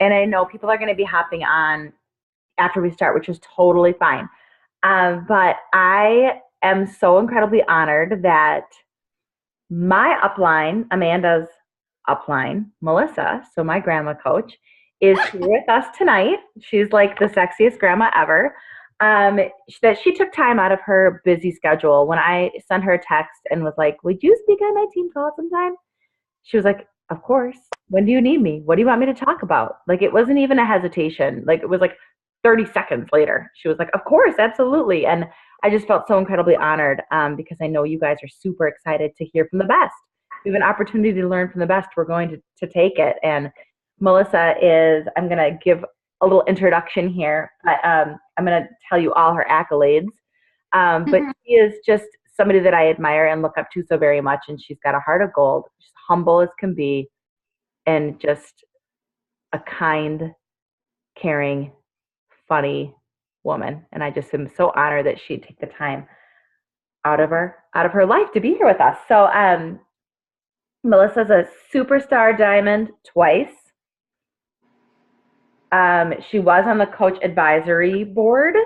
and I know people are going to be hopping on after we start, which is totally fine. But I am so incredibly honored that my upline, Amanda's upline, Melissa, so my grandma coach, is here with us tonight. She's like the sexiest grandma ever. That she took time out of her busy schedule. When I sent her a text and was like, "Would you speak on my team call sometime?" She was like, "Of course. When do you need me? What do you want me to talk about?" Like it wasn't even a hesitation. Like it was like 30 seconds later. She was like, "Of course, absolutely." And I just felt so incredibly honored because I know you guys are super excited to hear from the best. We have an opportunity to learn from the best. We're going to take it. And Melissa is, I'm going to give a little introduction here, but I'm going to tell you all her accolades. But she is just somebody that I admire and look up to so very much. And she's got a heart of gold. She's humble as can be, and just a kind, caring, funny woman. And I just am so honored that she'd take the time out of her life to be here with us. So Melissa's a superstar diamond twice. She was on the coach advisory board,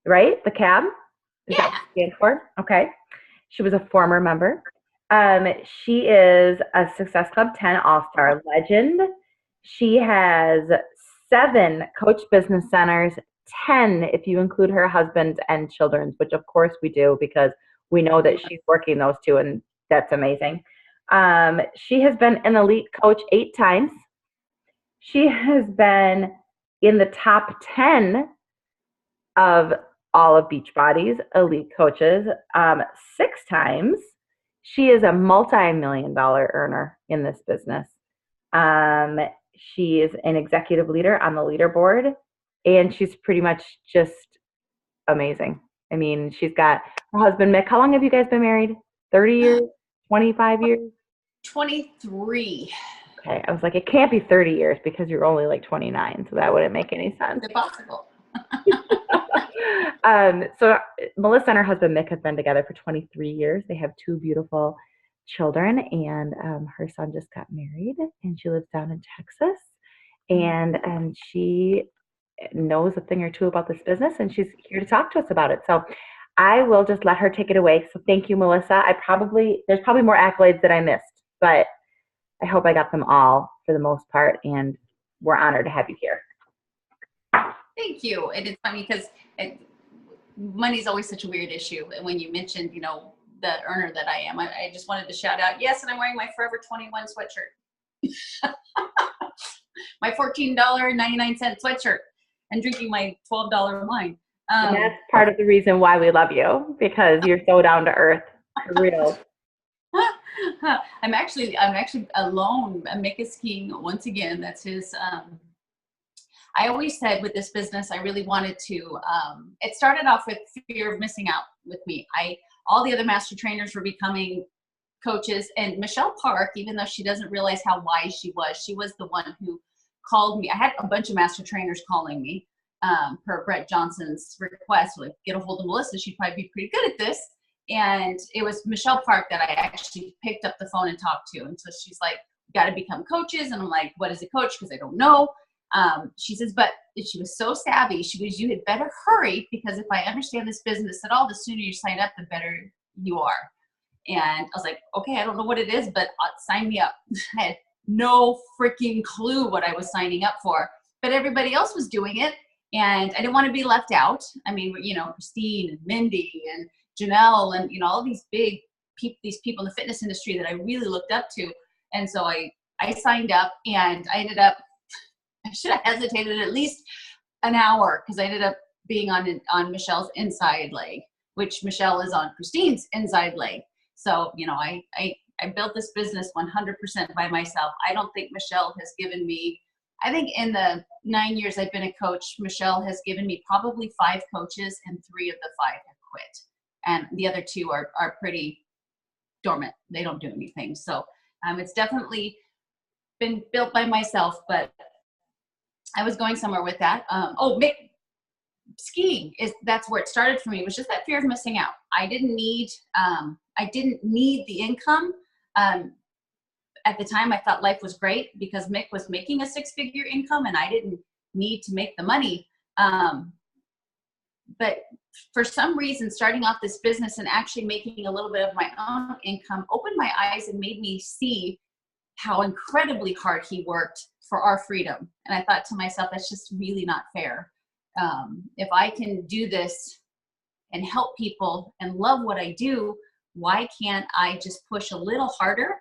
right? The CAB? Is that what it stands for? Okay. She was a former member. She is a Success Club 10 All-Star legend. She has 7 Coach Business Centers, 10 if you include her husband and children's, which of course we do because we know that she's working those 2, and that's amazing. She has been an elite coach 8 times. She has been in the top 10 of all of Beachbody's elite coaches 6 times. She is a multi-million-dollar earner in this business. She is an executive leader on the leaderboard, and she's pretty much just amazing. I mean, she's got her husband, Mick. How long have you guys been married? 30 years? 25 years? 23. Okay, I was like, it can't be 30 years because you're only like 29, so that wouldn't make any sense. It's impossible. So Melissa and her husband Mick have been together for 23 years. They have 2 beautiful children, and her son just got married, and she lives down in Texas, and she knows a thing or two about this business, and she's here to talk to us about it. So I will just let her take it away. So thank you, Melissa. There's probably more accolades that I missed, but I hope I got them all for the most part, and we're honored to have you here. Thank you. And it's funny because money's always such a weird issue. And when you mentioned, the earner that I am, I just wanted to shout out, yes, and I'm wearing my Forever 21 sweatshirt. My $14.99 sweatshirt, and drinking my $12 wine. And that's part of the reason why we love you, because you're so down to earth, for real. I'm actually alone. Mick is king once again. That's his. I always said with this business, I really wanted to. It started off with fear of missing out with me. All the other master trainers were becoming coaches, and Michelle Park, even though she doesn't realize how wise she was the one who called me. I had a bunch of master trainers calling me per Brett Johnson's request, like get a hold of Melissa. She'd probably be pretty good at this. And it was Michelle Park that I actually picked up the phone and talked to. And so she's like, got to become coaches. And I'm like, what is a coach? Because I don't know. She says, but she was so savvy. She goes, you had better hurry, because if I understand this business at all, the sooner you sign up, the better you are. And I was like, okay, I don't know what it is, but sign me up. I had no freaking clue what I was signing up for, but everybody else was doing it. And I didn't want to be left out. I mean, Christine and Mindy and Janelle and, all these big people, these people in the fitness industry that I really looked up to. And so I signed up, and I ended up, I should have hesitated at least an hour, because I ended up being on Michelle's inside leg, which Michelle is on Christine's inside leg. So, I built this business 100% by myself. I don't think Michelle has given me, I think in the 9 years I've been a coach, Michelle has given me probably 5 coaches, and 3 of the 5 have quit. And the other 2 are pretty dormant. They don't do anything. So it's definitely been built by myself, but I was going somewhere with that. Skiing that's where it started for me. It was just that fear of missing out. I didn't need the income. at the time I thought life was great because Mick was making a 6-figure income and I didn't need to make the money. But for some reason, starting off this business and actually making a little bit of my own income opened my eyes and made me see how incredibly hard he worked for our freedom. And I thought to myself, that's just really not fair. If I can do this and help people and love what I do, why can't I just push a little harder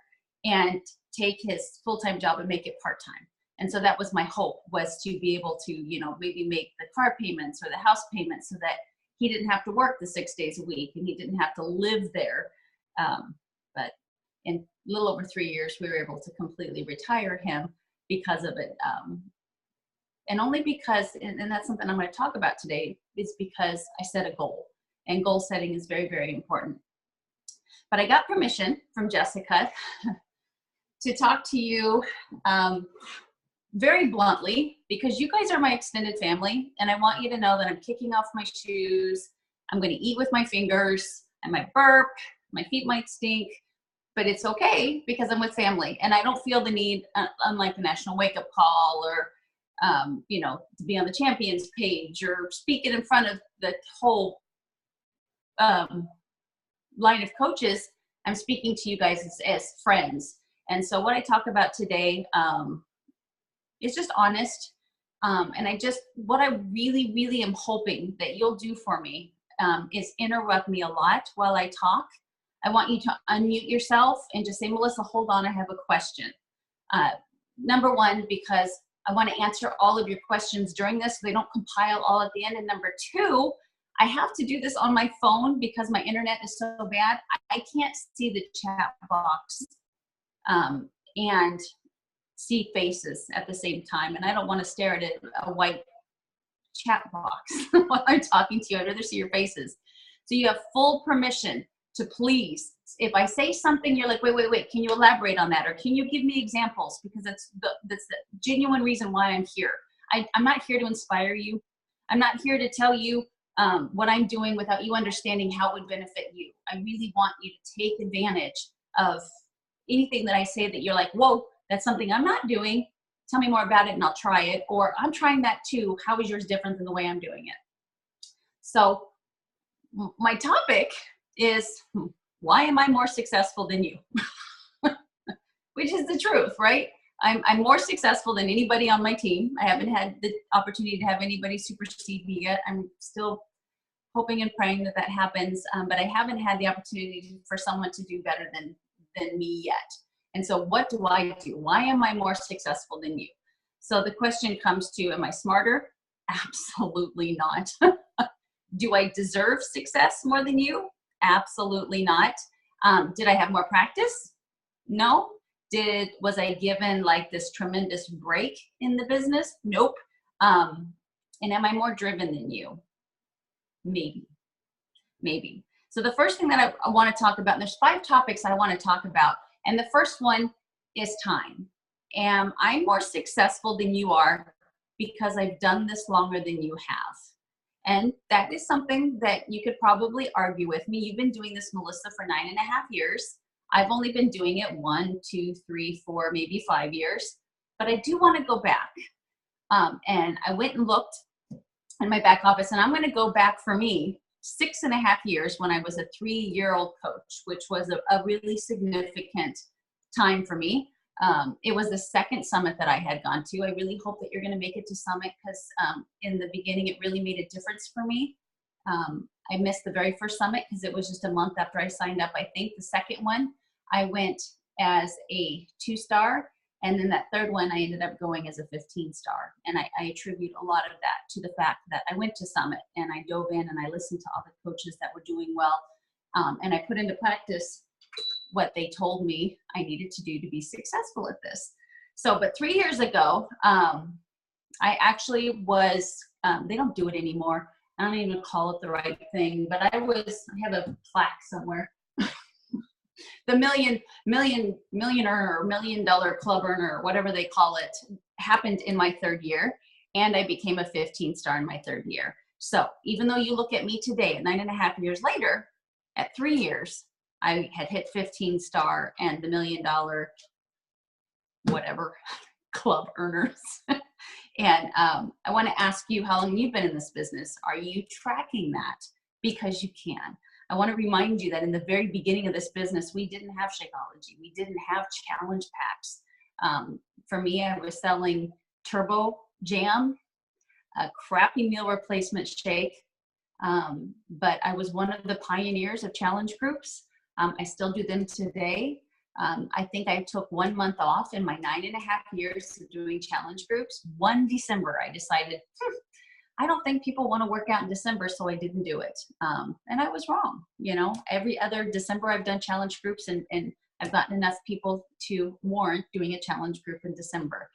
and take his full-time job and make it part-time? And so that was my hope, was to be able to, you know, maybe make the car payments or the house payments so that he didn't have to work the 6 days a week and he didn't have to live there. But in a little over 3 years, we were able to completely retire him because of it. And only because, and that's something I'm going to talk about today, is because I set a goal. And goal setting is very, very important. But I got permission from Jessica to talk to you very bluntly, because you guys are my extended family, and I want you to know that I'm kicking off my shoes. I'm going to eat with my fingers. I might burp. My feet might stink, but it's okay because I'm with family, and I don't feel the need, unlike the National Wake Up Call or you know, to be on the champions page or speaking in front of the whole line of coaches. I'm speaking to you guys as friends. And so what I talk about today is just honest. And what I really, really am hoping that you'll do for me is interrupt me a lot while I talk. I want you to unmute yourself and just say, Melissa, hold on, I have a question. Number one, because I want to answer all of your questions during this so they don't compile all at the end. And number two, I have to do this on my phone because my internet is so bad. I can't see the chat box and see faces at the same time. And I don't want to stare at a white chat box while I'm talking to you. I'd rather see your faces. So you have full permission to please, if I say something, you're like, wait, can you elaborate on that? Or can you give me examples? Because that's the genuine reason why I'm here. I'm not here to inspire you. I'm not here to tell you what I'm doing without you understanding how it would benefit you. I really want you to take advantage of anything that I say that you're like, whoa, that's something I'm not doing. Tell me more about it and I'll try it. Or I'm trying that too. How is yours different than the way I'm doing it? So my topic is, why am I more successful than you? Which is the truth, right? I'm more successful than anybody on my team. I haven't had the opportunity to have anybody supersede me yet. I'm still hoping and praying that happens, but I haven't had the opportunity for someone to do better than me yet. And so what do I do? Why am I more successful than you? So the question comes to, am I smarter? Absolutely not. Do I deserve success more than you? Absolutely not. Did I have more practice? No. Was I given like this tremendous break in the business? Nope. And am I more driven than you? Maybe. So the first thing that I want to talk about, and there's 5 topics I want to talk about. And the first one is time. Am I more successful than you are because I've done this longer than you have? And that is something that you could probably argue with me. You've been doing this, Melissa, for 9.5 years. I've only been doing it 1, 2, 3, 4, maybe 5 years. But I do want to go back. And I went and looked in my back office, and I'm going to go back for me 6.5 years when I was a 3-year-old coach, which was a really significant time for me. It was the second summit that I had gone to. I really hope that you're going to make it to summit because in the beginning, it really made a difference for me. I missed the very first summit because it was just a month after I signed up. I think the second one, I went as a 2-star. And then that third one, I ended up going as a 15-star. And I attribute a lot of that to the fact that I went to summit and I dove in and I listened to all the coaches that were doing well. And I put into practice what they told me I needed to do to be successful at this. So, but 3 years ago, I actually was, they don't do it anymore. I don't even call it the right thing, but I have a plaque somewhere. The millionaire or $1 million club earner, or whatever they call it, happened in my 3rd year. And I became a 15-star in my 3rd year. So even though you look at me today at 9.5 years later, at 3 years, I had hit 15-star and the $1 million whatever club earners. And I want to ask you how long you've been in this business. Are you tracking that? Because you can. I want to remind you that in the very beginning of this business, we didn't have Shakeology. We didn't have challenge packs. For me, I was selling Turbo Jam, a crappy meal replacement shake. But I was one of the pioneers of challenge groups. I still do them today. I think I took 1 month off in my 9.5 years of doing challenge groups. One December, I decided, I don't think people want to work out in December, so I didn't do it. And I was wrong. You know, every other December I've done challenge groups, and I've gotten enough people to warrant doing a challenge group in December.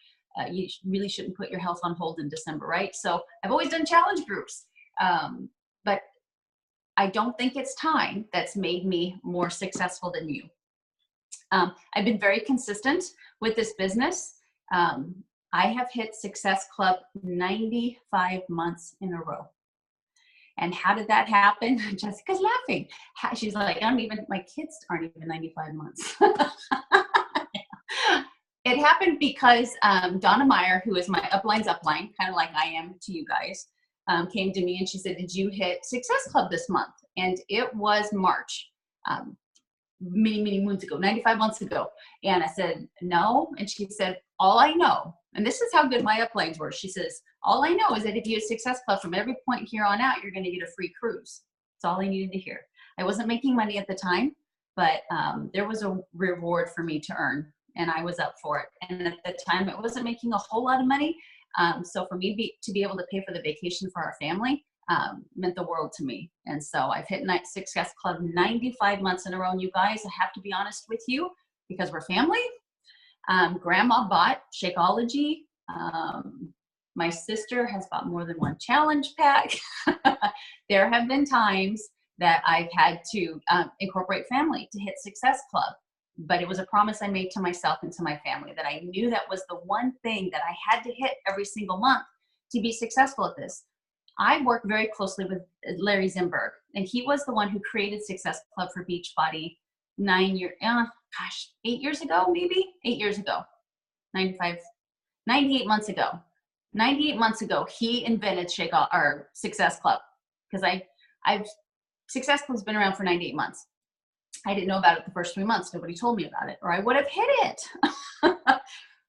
You really shouldn't put your health on hold in December, right? So I've always done challenge groups. But I don't think it's time that's made me more successful than you. I've been very consistent with this business. I have hit Success Club 95 months in a row. And how did that happen? Jessica's laughing. She's like, my kids aren't even 95 months. It happened because Donna Meyer, who is my upline's upline, kind of like I am to you guys, came to me and she said, did you hit Success Club this month? And it was March, many moons ago, 95 months ago. And I said, no. And she said, all I know, and this is how good my uplines were. She says, all I know is that if you hit Success Club from every point here on out, you're going to get a free cruise. That's all I needed to hear. I wasn't making money at the time, but there was a reward for me to earn, and I was up for it. And at the time, it wasn't making a whole lot of money. So for me to be able to pay for the vacation for our family meant the world to me. And so I've hit Success Club 95 months in a row. And you guys, I have to be honest with you, because we're family. Grandma bought Shakeology. My sister has bought more than one challenge pack. There have been times that I've had to incorporate family to hit Success Club. But it was a promise I made to myself and to my family that I knew that was the one thing that I had to hit every single month to be successful at this. I work very closely with Larry Zimberg, and he was the one who created Success Club for Beachbody 8 years ago, maybe 8 years ago, 98 months ago. 98 months ago, he invented Success Club, because Success Club's been around for 98 months. I didn't know about it the first 3 months. Nobody told me about it, or I would have hit it.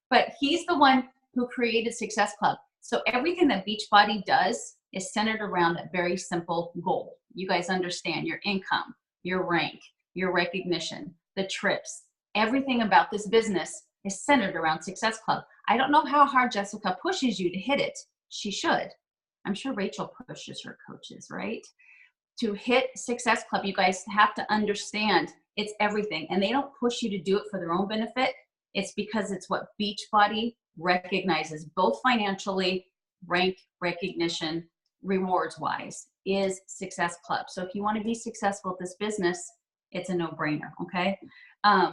But he's the one who created Success Club. So everything that Beachbody does is centered around that very simple goal. You guys understand your income, your rank, your recognition, the trips. Everything about this business is centered around Success Club. I don't know how hard Jessica pushes you to hit it. She should. I'm sure Rachel pushes her coaches, right? To hit Success Club, you guys have to understand it's everything. And they don't push you to do it for their own benefit. It's because it's what Beachbody recognizes, both financially, rank, recognition, rewards-wise, is Success Club. So if you want to be successful at this business, it's a no-brainer, okay? I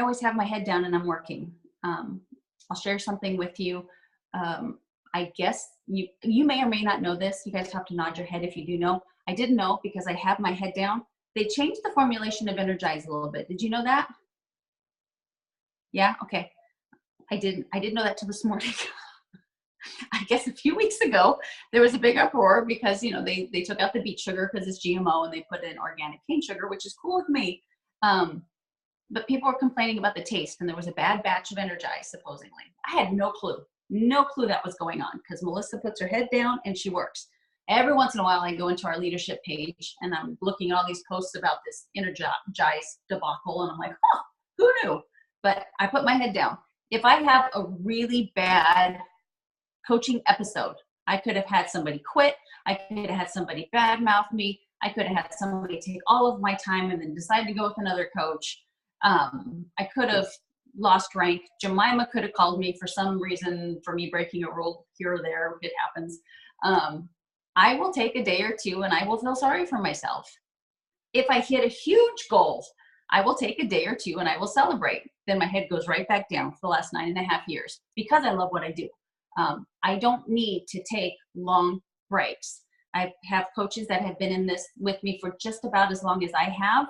always have my head down and I'm working. I'll share something with you. I guess you may or may not know this. You guys have to nod your head if you do know. I didn't know because I have my head down. They changed the formulation of Energize a little bit. Did you know that? Yeah? Okay. I didn't know that till this morning. I guess a few weeks ago, there was a big uproar because, they took out the beet sugar because it's GMO and they put in organic cane sugar, which is cool with me. But people were complaining about the taste, and there was a bad batch of Energize, supposedly. I had no clue that was going on, because Melissa puts her head down and she works. Every once in a while, I go into our leadership page and I'm looking at all these posts about this Energize debacle, and I'm like, who knew? But I put my head down. If I have a really bad coaching episode, I could have had somebody quit. I could have had somebody badmouth me. I could have had somebody take all of my time and then decide to go with another coach. I could have lost rank. Jemima could have called me for some reason for me breaking a rule here or there. It happens. I will take a day or two and I will feel sorry for myself. If I hit a huge goal, I will take a day or two and I will celebrate. Then my head goes right back down for the last 9.5 years because I love what I do. I don't need to take long breaks. I have coaches that have been in this with me for just about as long as I have.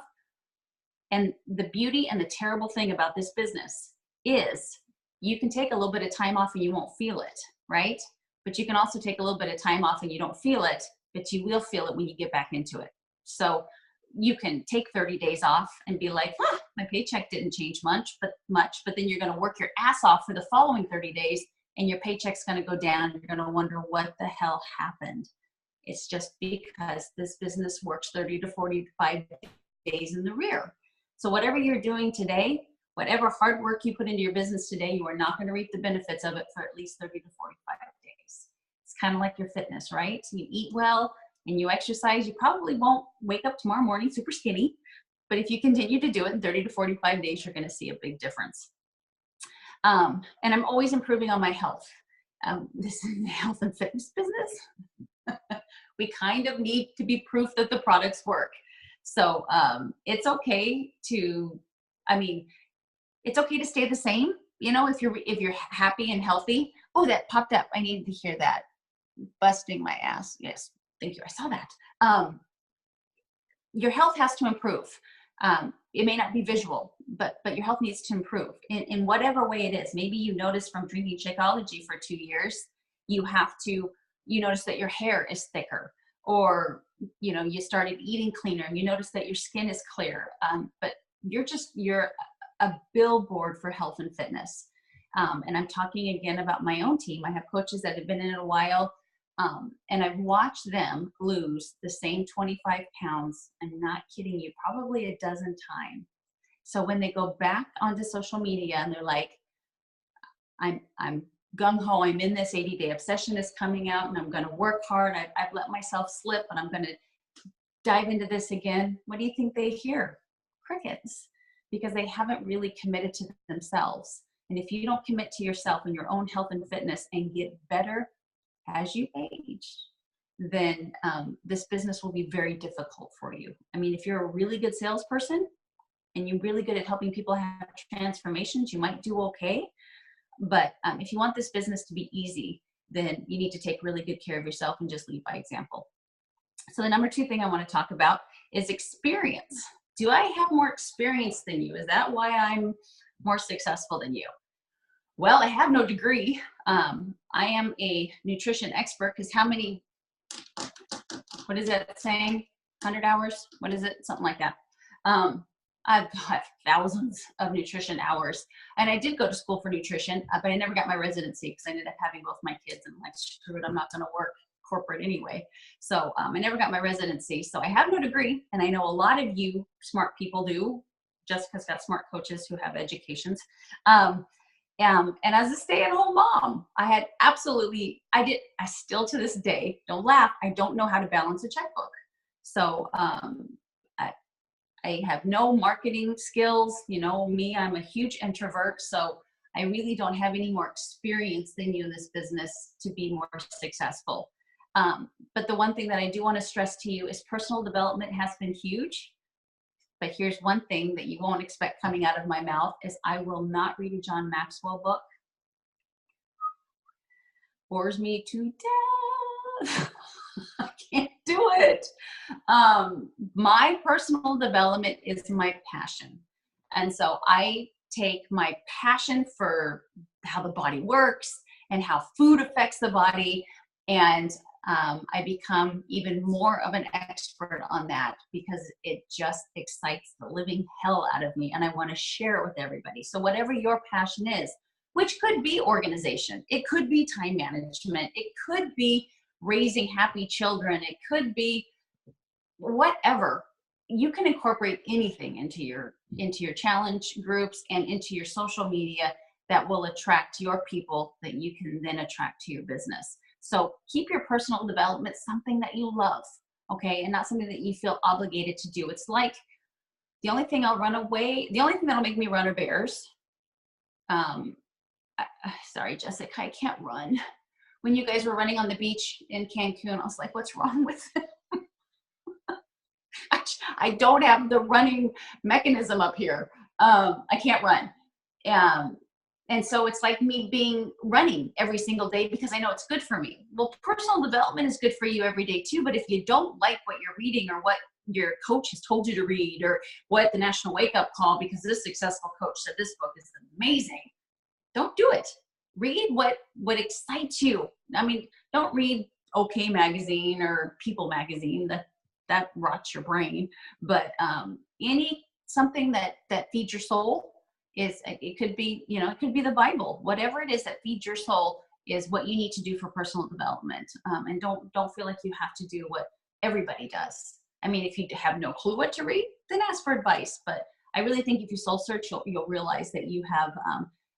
And the beauty and the terrible thing about this business is you can take a little bit of time off and you won't feel it, right? But you can also take a little bit of time off and you don't feel it, but you will feel it when you get back into it. So you can take 30 days off and be like, my paycheck didn't change much, but then you're going to work your ass off for the following 30 days and your paycheck's going to go down. You're going to wonder what the hell happened. It's just because this business works 30 to 45 days in the rear. So whatever you're doing today, whatever hard work you put into your business today, you are not going to reap the benefits of it for at least 30 to 45 days. It's kind of like your fitness, right? You eat well and you exercise, you probably won't wake up tomorrow morning super skinny, but if you continue to do it in 30 to 45 days, you're going to see a big difference. And I'm always improving on my health. This is the health and fitness business. We kind of need to be proof that the products work. So it's okay to, it's okay to stay the same. You know, if you're happy and healthy. Oh, that popped up. I needed to hear that. Busting my ass. Yes. Thank you. I saw that. Your health has to improve. It may not be visual, but your health needs to improve in whatever way it is. Maybe you notice from drinking Shakeology for 2 years, you notice that your hair is thicker, or, you started eating cleaner and you notice that your skin is clear. But you're a billboard for health and fitness. And I'm talking again about my own team. I have coaches that have been in it a while. And I've watched them lose the same 25 pounds. I'm not kidding you, probably a dozen times. So when they go back onto social media and they're like, I'm gung-ho, I'm in this 80-day obsession is coming out and I'm going to work hard. I've let myself slip and I'm going to dive into this again. What do you think they hear? Crickets, because they haven't really committed to themselves. And if you don't commit to yourself and your own health and fitness and get better as you age, then this business will be very difficult for you. If you're a really good salesperson and you're really good at helping people have transformations, you might do okay. But if you want this business to be easy, then you need to take really good care of yourself and just lead by example. So the number 2 thing I want to talk about is experience. Do I have more experience than you? Is that why I'm more successful than you? Well, I have no degree. I am a nutrition expert because what is that saying? 100 hours? What is it? Something like that. I've got thousands of nutrition hours. And I did go to school for nutrition, but I never got my residency because I ended up having both my kids and I'm like, screw it, I'm not going to work corporate anyway. So I never got my residency. So I have no degree. And I know a lot of you smart people do. Jessica's got smart coaches who have educations. And as a stay-at-home mom, I still to this day, don't laugh, I don't know how to balance a checkbook. So I have no marketing skills. You know me, I'm a huge introvert. So I really don't have any more experience than you in this business to be more successful. But the one thing that I do want to stress to you is personal development has been huge. But here's one thing that you won't expect coming out of my mouth is I will not read a John Maxwell book. Bores me to death. I can't do it. My personal development is my passion. And so I take my passion for how the body works and how food affects the body, and I become even more of an expert on that because it just excites the living hell out of me and I want to share it with everybody. So whatever your passion is, which could be organization, it could be time management, it could be raising happy children, it could be whatever. You can incorporate anything into your challenge groups and into your social media that will attract your people that you can then attract to your business. So keep your personal development something that you love, okay? And not something that you feel obligated to do. It's like the only thing that'll make me run are bears. Sorry, Jessica, I can't run. When you guys were running on the beach in Cancun, I was like, what's wrong with it? I don't have the running mechanism up here. I can't run. And so it's like me running every single day because I know it's good for me. Well, personal development is good for you every day too, but if you don't like what you're reading or what your coach has told you to read, or what the National Wake Up Call, because this successful coach said this book is amazing. Don't do it. Read what excites you. I mean, don't read OK Magazine or People Magazine. That rots your brain. But something that feeds your soul it could be, it could be the Bible. Whatever it is that feeds your soul is what you need to do for personal development. And don't feel like you have to do what everybody does. I mean, if you have no clue what to read, then ask for advice. But I really think if you soul search, you'll realize that you have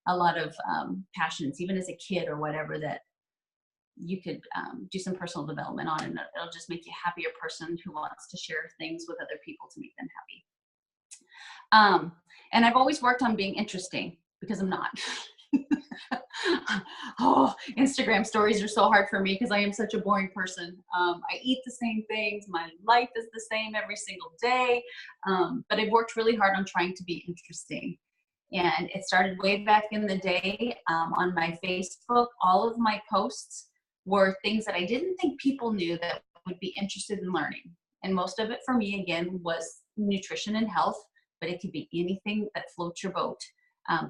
a lot of passions, even as a kid or whatever, that you could do some personal development on, and it'll just make you a happier person who wants to share things with other people to make them happy. And I've always worked on being interesting, because I'm not. Oh, Instagram stories are so hard for me because I am such a boring person. I eat the same things. My life is the same every single day. But I've worked really hard on trying to be interesting. And it started way back in the day on my Facebook. All of my posts were things that I didn't think people knew that would be interested in learning. And most of it for me, again, was nutrition and health, but it could be anything that floats your boat.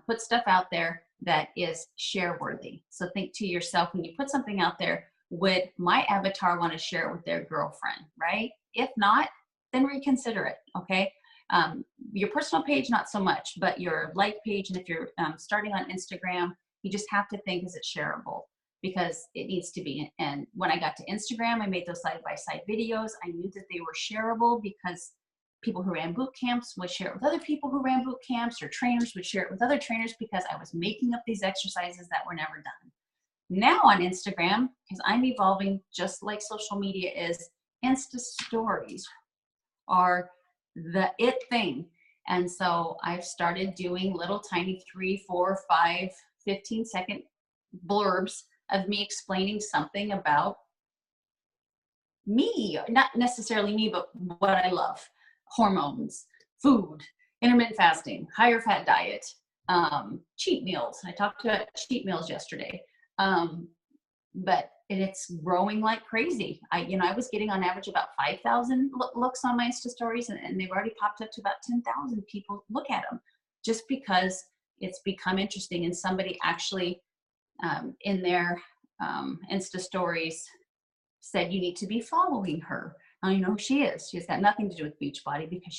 Put stuff out there that is share worthy. So think to yourself, when you put something out there, would my avatar want to share it with their girlfriend, right? If not, then reconsider it, okay? Your personal page, not so much, but your like page, and if you're starting on Instagram, you just have to think, is it shareable? Because it needs to be. And when I got to Instagram, I made those side-by-side videos. I knew that they were shareable because people who ran boot camps would share it with other people who ran boot camps, or trainers would share it with other trainers, because I was making up these exercises that were never done. Now on Instagram, because I'm evolving just like social media is, Insta stories are the it thing. And so I've started doing little tiny 3, 4, 5, 15-second blurbs of me explaining something about me, not necessarily me, but what I love. Hormones, food, intermittent fasting, higher fat diet, cheat meals. I talked about cheat meals yesterday. But it's growing like crazy. I was getting on average about 5,000 looks on my Insta stories, and they've already popped up to about 10,000 people look at them, just because it's become interesting. And somebody actually in their Insta stories said, you need to be following her. I know who she is. She's got nothing to do with Beachbody, because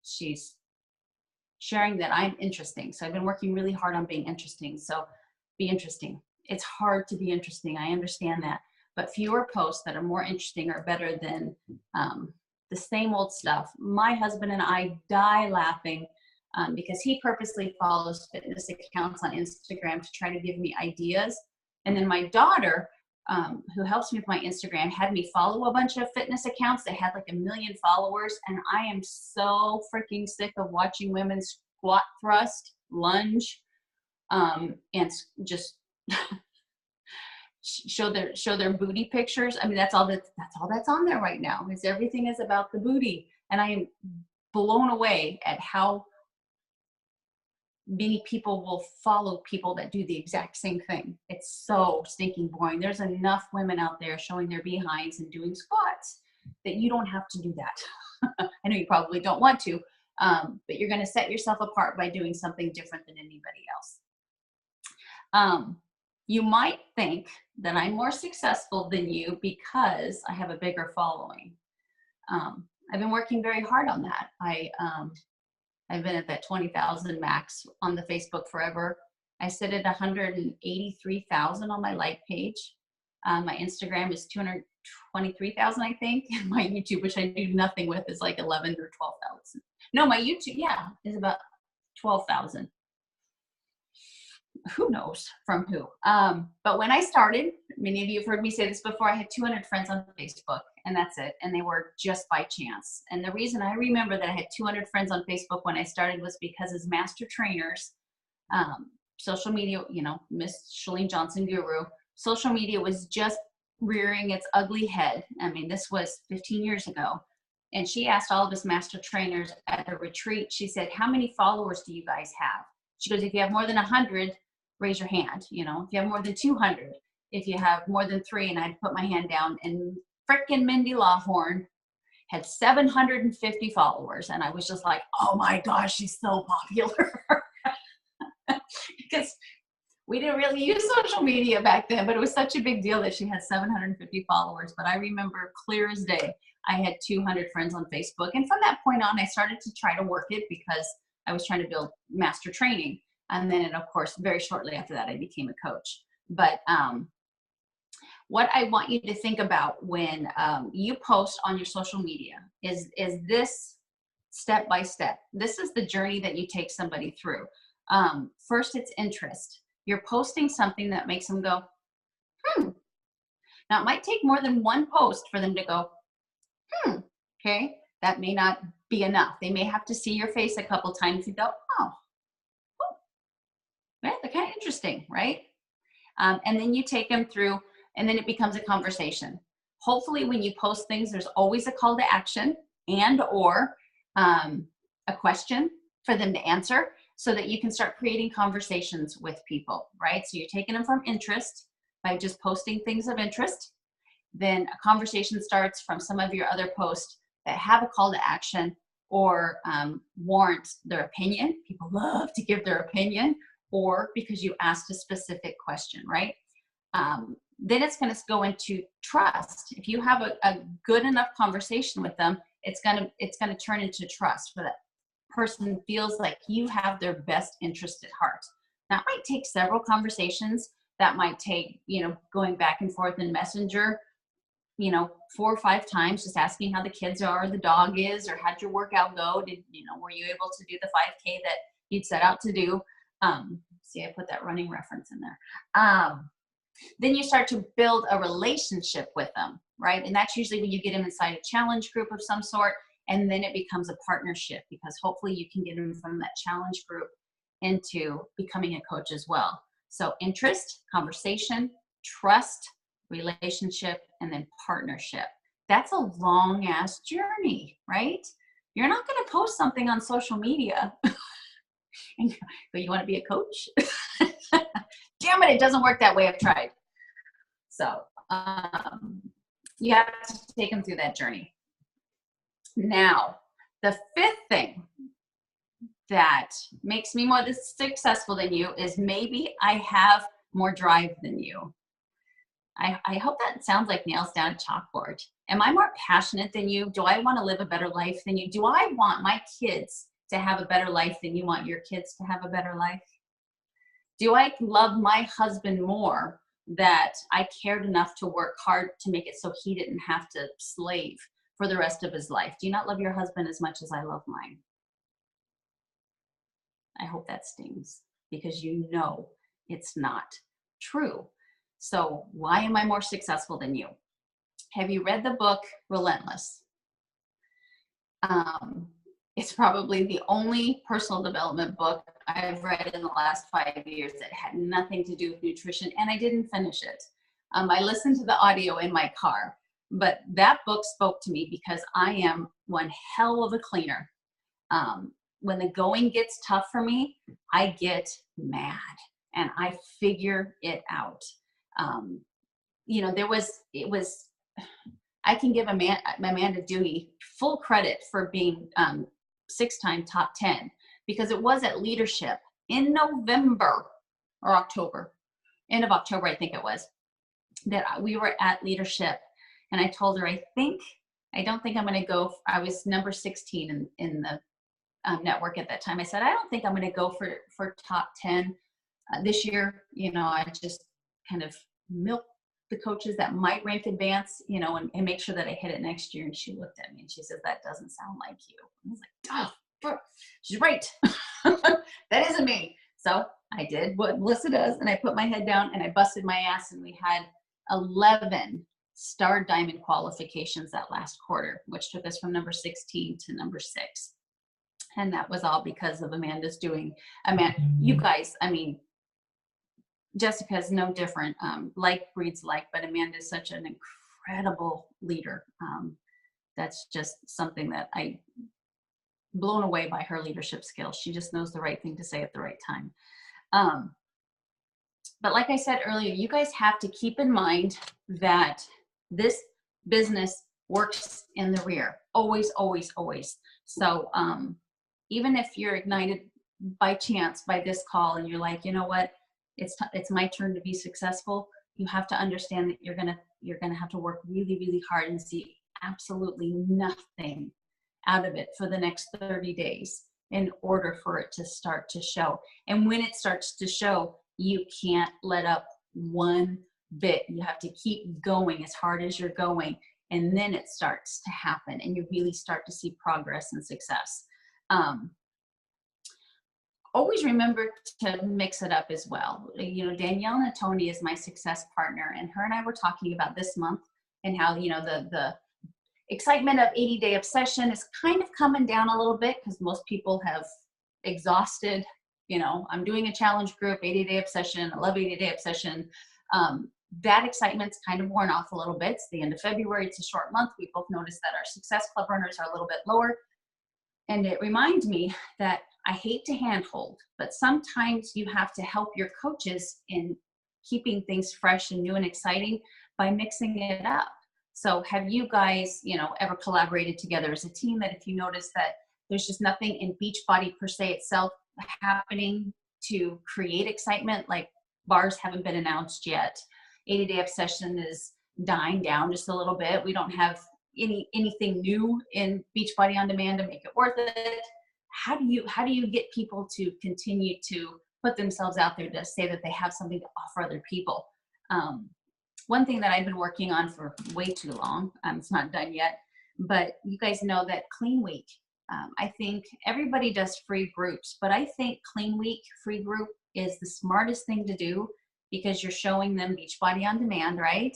she's sharing that I'm interesting. So I've been working really hard on being interesting. So be interesting. It's hard to be interesting. I understand that. But fewer posts that are more interesting are better than the same old stuff. My husband and I die laughing because he purposely follows fitness accounts on Instagram to try to give me ideas. And then my daughter, who helps me with my Instagram, had me follow a bunch of fitness accounts that had like 1 million followers. And I am so freaking sick of watching women squat, thrust, lunge, and just show their booty pictures. I mean, that's all that's on there right now, is everything is about the booty. And I am blown away at how many people will follow people that do the exact same thing. It's so stinking boring. There's enough women out there showing their behinds and doing squats that you don't have to do that. I know you probably don't want to, but you're going to set yourself apart by doing something different than anybody else. You might think that I'm more successful than you because I have a bigger following. I've been working very hard on that. I've been at that 20,000 max on the Facebook forever. I sit at 183,000 on my like page. My Instagram is 223,000, I think. And my YouTube, which I do nothing with, is like 11 or 12,000. No, my YouTube, is about 12,000. Who knows from who? But when I started, many of you have heard me say this before, I had 200 friends on Facebook, and that's it. And they were just by chance. And the reason I remember that I had 200 friends on Facebook when I started was because as master trainers, social media, Miss Chalene Johnson Guru, social media was just rearing its ugly head. I mean, this was 15 years ago. And she asked all of us master trainers at a retreat, she said, how many followers do you guys have? She goes, if you have more than 100, raise your hand. If you have more than 200, if you have more than 3, and I'd put my hand down, and frickin' Mindy Lawhorn had 750 followers. And I was just like, oh my gosh, she's so popular. Because we didn't really use social media back then, but it was such a big deal that she had 750 followers. But I remember clear as day, I had 200 friends on Facebook. And from that point on, I started to try to work it because I was trying to build master training. And then, of course, very shortly after that, I became a coach. But what I want you to think about when you post on your social media is this step by step. This is the journey that you take somebody through. First, it's interest. You're posting something that makes them go, Now, it might take more than one post for them to go, okay, that may not be enough. They may have to see your face a couple times and go, oh, yeah, they're kind of interesting, right? And then you take them through, and then it becomes a conversation. Hopefully, when you post things, there's always a call to action and or a question for them to answer so that you can start creating conversations with people, right? So you're taking them from interest by just posting things of interest. Then a conversation starts from some of your other posts that have a call to action or warrant their opinion. People love to give their opinion, or because you asked a specific question, right? Then it's going to go into trust. If you have a good enough conversation with them, it's going to turn into trust, where that person feels like you have their best interest at heart. That might take several conversations. That might take, going back and forth in Messenger, 4 or 5 times, just asking how the kids are, or the dog is, or how'd your workout go? Were you able to do the 5K that you'd set out to do? See, I put that running reference in there. Then you start to build a relationship with them, right? And that's usually when you get them inside a challenge group of some sort, and then it becomes a partnership, because hopefully you can get them from that challenge group into becoming a coach as well. So interest, conversation, trust, relationship, and then partnership. That's a long ass journey, right? You're not going to post something on social media and go, you want to be a coach? Damn it, it doesn't work that way. I've tried. So you have to take them through that journey. Now, the 5th thing that makes me more successful than you is maybe I have more drive than you. I hope that sounds like nails down a chalkboard. Am I more passionate than you? Do I want to live a better life than you? Do I want my kids to have a better life than you want your kids to have a better life? Do I love my husband more that I cared enough to work hard to make it so he didn't have to slave for the rest of his life? Do you not love your husband as much as I love mine? I hope that stings, because you know it's not true. So why am I more successful than you? Have you read the book Relentless? It's probably the only personal development book I've read in the last 5 years that had nothing to do with nutrition, and I didn't finish it. I listened to the audio in my car, but that book spoke to me because I am one hell of a cleaner. When the going gets tough for me, I get mad and I figure it out. I can give Amanda Dewey full credit for being 6-time top 10, because it was at leadership in November or October, end of October, I think it was, that we were at leadership. And I told her, I don't think I'm going to go. I was number 16 in the network at that time. I said, I don't think I'm going to go for top 10 this year. I just kind of milk the coaches that might rank advance, and make sure that I hit it next year. And she looked at me and she says, that doesn't sound like you. I was like, oh, she's right. That isn't me. So I did what Melissa does, and I put my head down and I busted my ass, and we had 11 Star Diamond qualifications that last quarter, which took us from number 16 to number 6. And that was all because of Amanda's doing. You guys, Jessica's no different. Like breeds like, but Amanda is such an incredible leader. That's just something that I blown away by her leadership skills. She just knows the right thing to say at the right time. But like I said earlier, you guys have to keep in mind that this business works in the rear. Always, always, always. So even if you're ignited by chance by this call and you're like, you know what, it's my turn to be successful, you have to understand that you're gonna have to work really, really hard and see absolutely nothing out of it for the next 30 days in order for it to start to show. And when it starts to show, you can't let up one bit. You have to keep going as hard as you're going, and then it starts to happen and you really start to see progress and success. Always remember to mix it up as well. You know, Danielle Natoni is my success partner, and her and I were talking about this month and how, you know, the excitement of 80-day obsession is kind of coming down a little bit because most people have exhausted, you know, I'm doing a challenge group, 80-day obsession, I love 80-day obsession. That excitement's kind of worn off a little bit. It's the end of February, it's a short month. We both noticed that our Success Club runners are a little bit lower. And it reminds me that I hate to handhold, but sometimes you have to help your coaches in keeping things fresh and new and exciting by mixing it up. So have you guys, you know, ever collaborated together as a team that if you notice that there's just nothing in Beachbody per se itself happening to create excitement, like bars haven't been announced yet, 80-day obsession is dying down just a little bit, we don't have anything new in Beachbody on Demand to make it worth it. How do you get people to continue to put themselves out there to say that they have something to offer other people? One thing that I've been working on for way too long, it's not done yet, but you guys know that Clean Week, I think everybody does free groups, but I think Clean Week free group is the smartest thing to do because you're showing them Beachbody on Demand, right?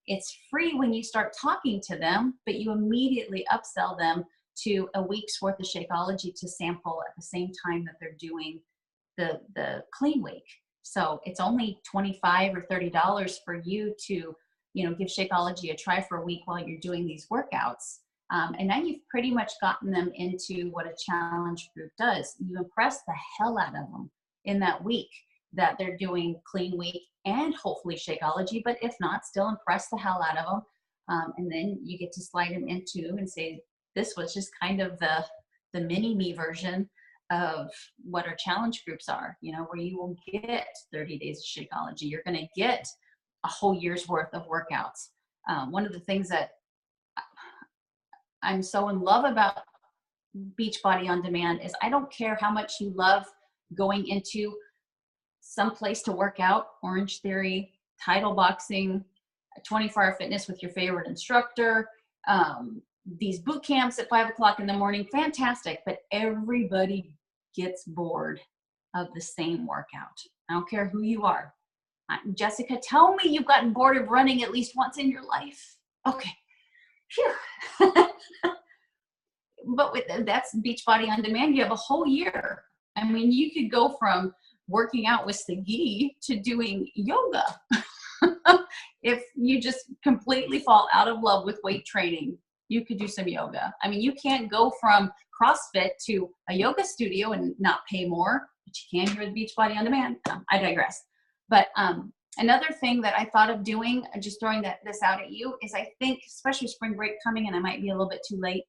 It's free when you start talking to them, but you immediately upsell them to a week's worth of Shakeology to sample at the same time that they're doing the Clean Week. So it's only $25 or $30 for you to, you know, give Shakeology a try for a week while you're doing these workouts. And now you've pretty much gotten them into what a challenge group does. You impress the hell out of them in that week that they're doing Clean Week and hopefully Shakeology, but if not, still impress the hell out of them. And then you get to slide them into and say, this was just kind of the mini me version of what our challenge groups are, you know, where you will get 30 days of Shakeology. You're going to get a whole year's worth of workouts. One of the things that I'm so in love about Beachbody on Demand is I don't care how much you love going into some place to work out, Orange Theory, Title Boxing, 24-hour fitness with your favorite instructor, these boot camps at 5 o'clock in the morning, fantastic, but everybody gets bored of the same workout. I don't care who you are. Jessica, tell me you've gotten bored of running at least once in your life. Okay. Phew. But that's Beachbody on Demand. You have a whole year. I mean, you could go from working out with Sagi to doing yoga. If you just completely fall out of love with weight training, you could do some yoga. I mean, you can't go from CrossFit to a yoga studio and not pay more, but you can here with Beachbody on Demand. I digress. But another thing that I thought of doing, just throwing this out at you, is I think, especially spring break coming, and I might be a little bit too late,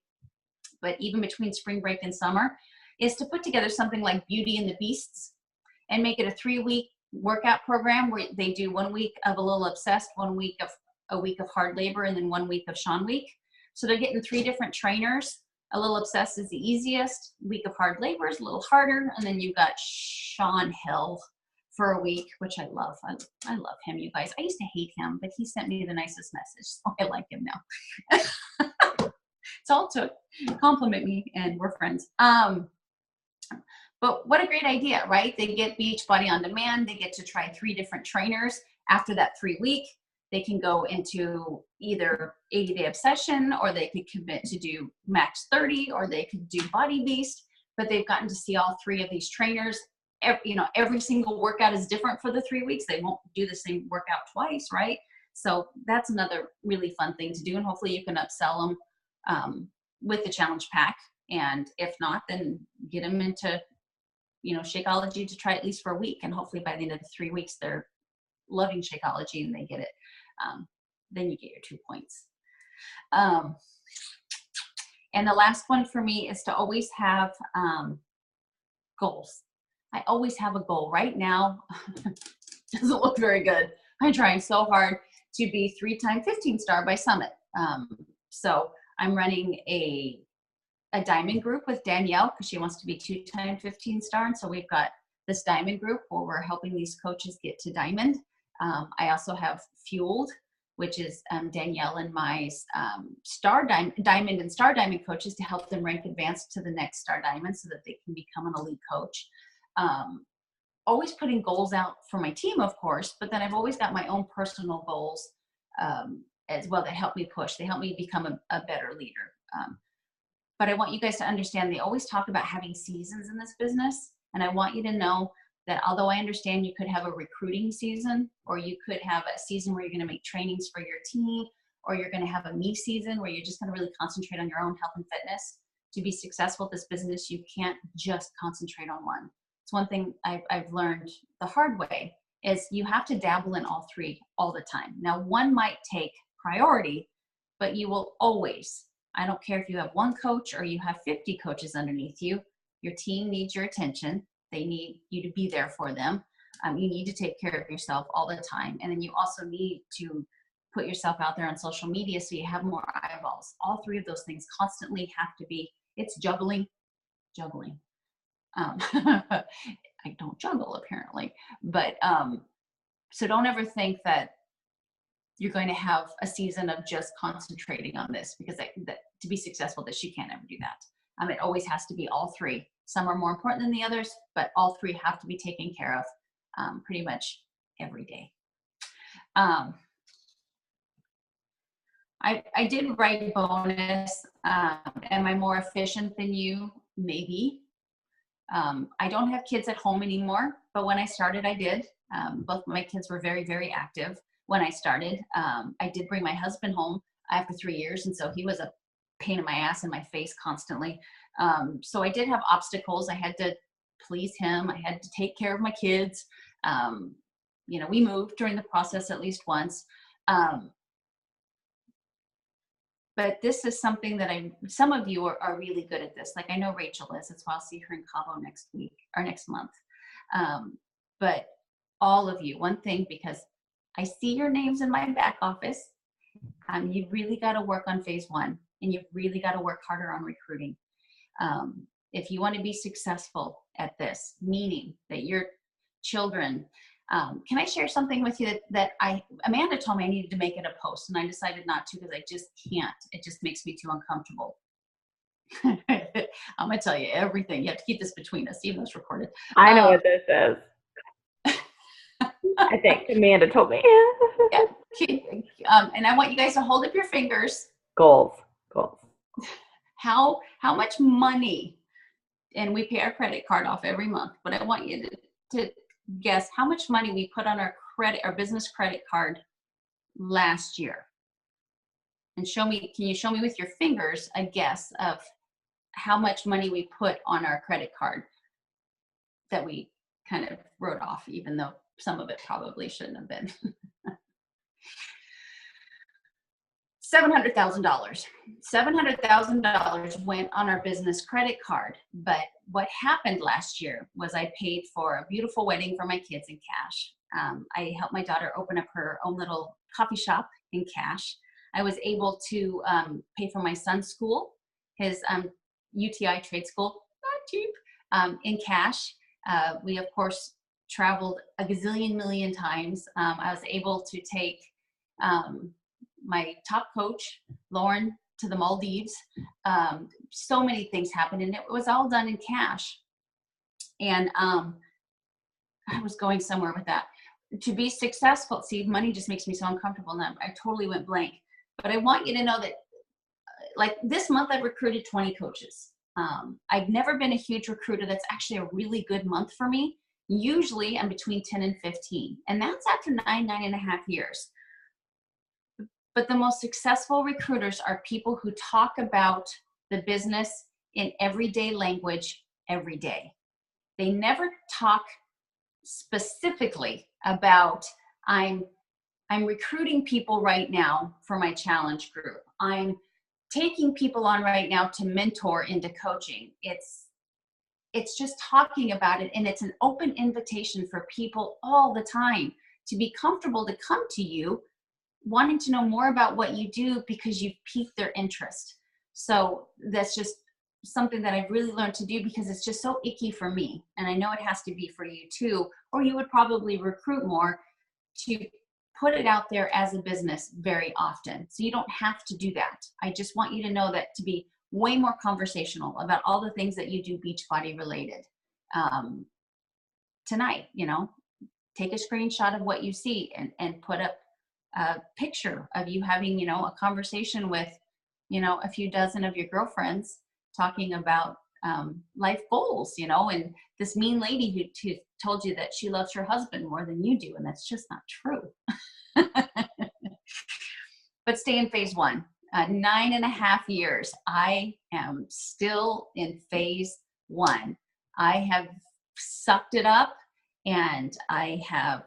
but even between spring break and summer, is to put together something like Beauty and the Beasts and make it a 3-week workout program where they do 1 week of a little obsessed, 1 week of a week of hard labor, and then 1 week of Sean Week. So they're getting 3 different trainers. A little obsessed is the easiest. Week of hard labor is a little harder. And then you've got Sean Hill for a week, which I love. I love him, you guys. I used to hate him, but he sent me the nicest message. So I like him now. It's all it took. Compliment me and we're friends. But what a great idea, right? They get Beachbody on Demand. They get to try 3 different trainers. After that 3 week, they can go into either 80-day obsession, or they could commit to do max 30, or they could do Body Beast. But they've gotten to see all 3 of these trainers. Every single workout is different for the 3 weeks. They won't do the same workout twice, right? So that's another really fun thing to do. And hopefully you can upsell them with the challenge pack. And if not, then get them into, Shakeology to try at least for a week. And hopefully by the end of the 3 weeks, they're loving Shakeology and they get it. Then you get your 2 points. And the last one for me is to always have goals. I always have a goal. Right now, doesn't look very good. I'm trying so hard to be 3-time 15-star by Summit. So I'm running a diamond group with Danielle because she wants to be 2-time 15-star. And so we've got this diamond group where we're helping these coaches get to diamond. I also have Fueled, which is Danielle and my diamond and star diamond coaches to help them rank advanced to the next star diamond so that they can become an elite coach. Always putting goals out for my team, of course, but then I've always got my own personal goals as well that help me push. They help me become a better leader. But I want you guys to understand they always talk about having seasons in this business. And I want you to know that although I understand you could have a recruiting season, or you could have a season where you're going to make trainings for your team, or you're going to have a me season where you're just going to really concentrate on your own health and fitness. To be successful at this business, you can't just concentrate on one. It's one thing I've learned the hard way is you have to dabble in all three all the time. Now, one might take priority, but you will always, I don't care if you have one coach or you have 50 coaches underneath you, your team needs your attention. They need you to be there for them. You need to take care of yourself all the time. And then you also need to put yourself out there on social media so you have more eyeballs. All three of those things constantly have to be, it's juggling. I don't juggle apparently, but so don't ever think that you're going to have a season of just concentrating on this, because that to be successful, that you can't ever do that. It always has to be all three. Some are more important than the others, but all three have to be taken care of pretty much every day. I did write bonus. Am I more efficient than you? Maybe. I don't have kids at home anymore, but when I started, I did. Both my kids were very, very active when I started. I did bring my husband home after 3 years, and so he was a pain in my ass in my face constantly. So I did have obstacles. I had to please him. I had to take care of my kids. We moved during the process at least once. But this is something that some of you are really good at this. Like I know Rachel is. That's why I'll see her in Cabo next week or next month. But all of you, one thing, because I see your names in my back office, you've really got to work on phase 1, and you've really got to work harder on recruiting. If you want to be successful at this, meaning that your children, can I share something with you that Amanda told me I needed to make it a post, and I decided not to because I just can't. It just makes me too uncomfortable. I'm going to tell you everything. You have to keep this between us, even though it's recorded. I know what this is. I think Amanda told me. Yeah. And I want you guys to hold up your fingers. Goals. How much money, and we pay our credit card off every month, but I want you to guess how much money we put on our business credit card last year. And can you show me with your fingers a guess of how much money we put on our credit card that we kind of wrote off, even though some of it probably shouldn't have been. $700,000. $700,000 went on our business credit card. But what happened last year was I paid for a beautiful wedding for my kids in cash. I helped my daughter open up her own little coffee shop in cash. I was able to pay for my son's school, his UTI trade school, not cheap, in cash. We, of course, traveled a gazillion million times. I was able to take my top coach, Lauren, to the Maldives. So many things happened, and it was all done in cash. And I was going somewhere with that. To be successful, see, money just makes me so uncomfortable now. I totally went blank. But I want you to know that, like this month, I've recruited 20 coaches. I've never been a huge recruiter. That's actually a really good month for me. Usually I'm between 10 and 15, and that's after 9.5 years. But the most successful recruiters are people who talk about the business in everyday language every day. They never talk specifically about I'm I'm recruiting people right now for my challenge group. I'm taking people on right now to mentor into coaching. It's just talking about it, and it's an open invitation for people all the time to be comfortable to come to you wanting to know more about what you do because you've piqued their interest. So that's just something that I've really learned to do because it's just so icky for me. And I know it has to be for you too, or you would probably recruit more to put it out there as a business very often. So you don't have to do that. I just want you to know that to be way more conversational about all the things that you do Beachbody related. Tonight, take a screenshot of what you see and put up a picture of you having, a conversation with, a few dozen of your girlfriends talking about life goals, and this mean lady who told you that she loves her husband more than you do, and that's just not true. But stay in phase 1. 9.5 years. I am still in phase 1. I have sucked it up, and I have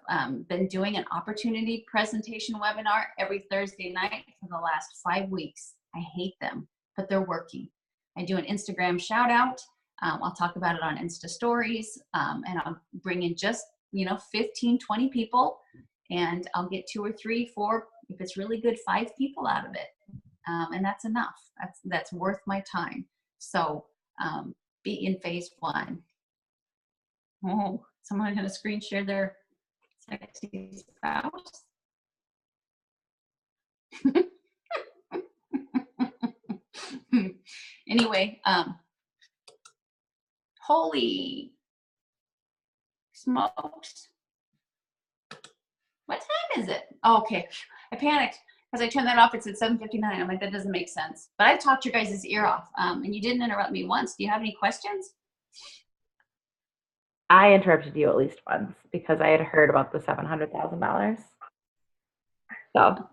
been doing an opportunity presentation webinar every Thursday night for the last 5 weeks. I hate them, but they're working. I do an Instagram shout out. I'll talk about it on Insta stories, and I'll bring in just, 15, 20 people, and I'll get 2 or 3, 4, if it's really good, 5 people out of it. And that's enough. That's worth my time. So be in phase 1. Oh, someone going to screen share their sexy spouse. Anyway, holy smokes. What time is it? Oh, okay. I panicked because I turned that off. It said 7:59. I'm like, that doesn't make sense. But I talked your guys' ear off, and you didn't interrupt me once. Do you have any questions? I interrupted you at least once because I had heard about the $700,000. So,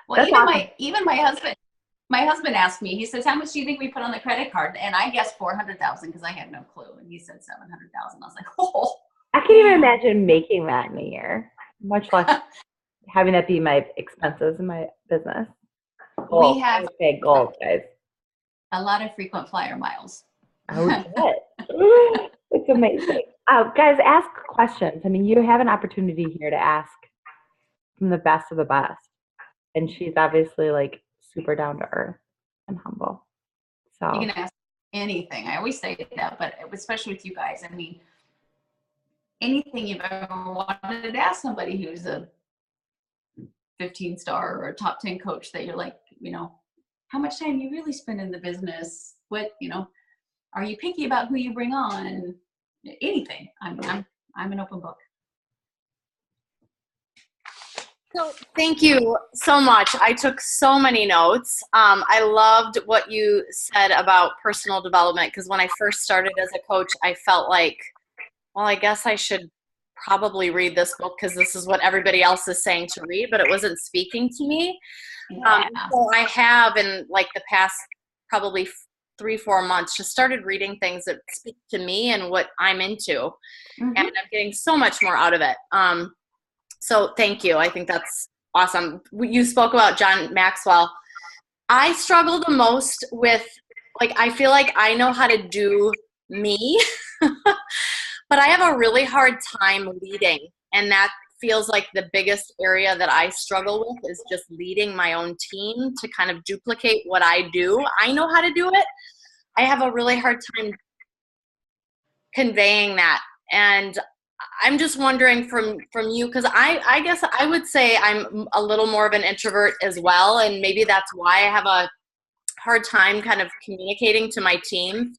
well, awesome. my husband asked me. He says, "How much do you think we put on the credit card?" And I guessed 400,000 because I had no clue. And he said 700,000. I was like, "Oh." I can't even imagine making that in a year, much less having that be my expenses in my business. We have gold, guys. A lot of frequent flyer miles. Oh, shit. It's amazing. Guys, ask questions. I mean, you have an opportunity here to ask from the best of the best. And she's obviously like super down to earth and humble. So you can ask anything. I always say that, but especially with you guys, I mean, anything you've ever wanted to ask somebody who's a 15-star or a top 10 coach that you're like, how much time you really spend in the business? What, are you picky about who you bring on? Anything. I'm an open book. So thank you so much. I took so many notes. I loved what you said about personal development because when I first started as a coach, I felt like, well, I guess I should probably read this book because this is what everybody else is saying to read, but it wasn't speaking to me. Yeah. So I have in like the past probably 3-4 months just started reading things that speak to me and what I'm into. And I'm getting so much more out of it. So thank you. I think that's awesome. You spoke about John Maxwell. I struggle the most with, I feel like I know how to do me, but I have a really hard time leading. And that feels like the biggest area that I struggle with is just leading my own team to kind of duplicate what I do. I know how to do it. I have a really hard time conveying that. And I'm just wondering from you, because I guess I would say I'm a little more of an introvert as well, and maybe that's why I have a hard time kind of communicating to my team.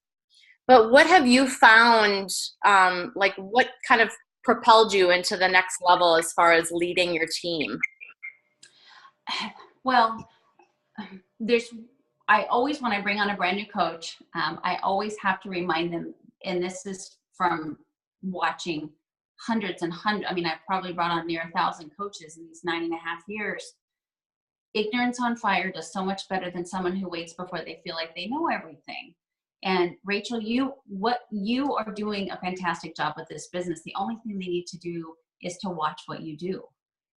But what have you found, what kind of propelled you into the next level as far as leading your team? Well, I always, when I bring on a brand new coach, I always have to remind them, and this is from watching hundreds and hundreds. I mean, I've probably brought on near 1,000 coaches in these 9.5 years. Ignorance on fire does so much better than someone who waits before they feel like they know everything. And Rachel, you are doing a fantastic job with this business. The only thing they need to do is to watch what you do.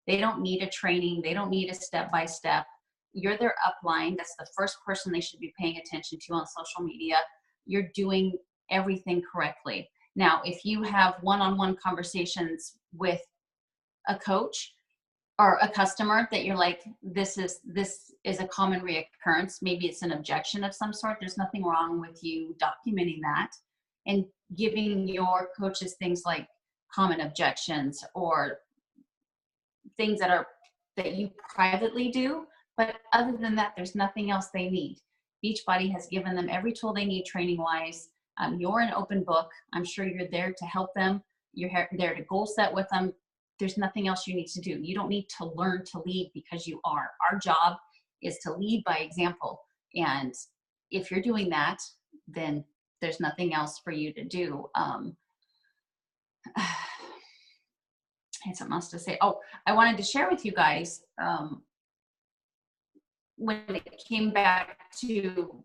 They don't need a training. They don't need a step-by-step. You're their upline. That's the first person they should be paying attention to on social media. You're doing everything correctly. Now, if you have one-on-one conversations with a coach or a customer that you're like, this is a common reoccurrence, maybe it's an objection of some sort, there's nothing wrong with you documenting that and giving your coaches things like common objections or things that you privately do. But other than that, there's nothing else they need. Beachbody has given them every tool they need training wise. You're an open book. I'm sure you're there to help them. You're there to goal set with them. There's nothing else you need to do. You don't need to learn to lead because you are. Our job is to lead by example. And if you're doing that, then there's nothing else for you to do. I had something else to say. Oh, I wanted to share with you guys, when it came back to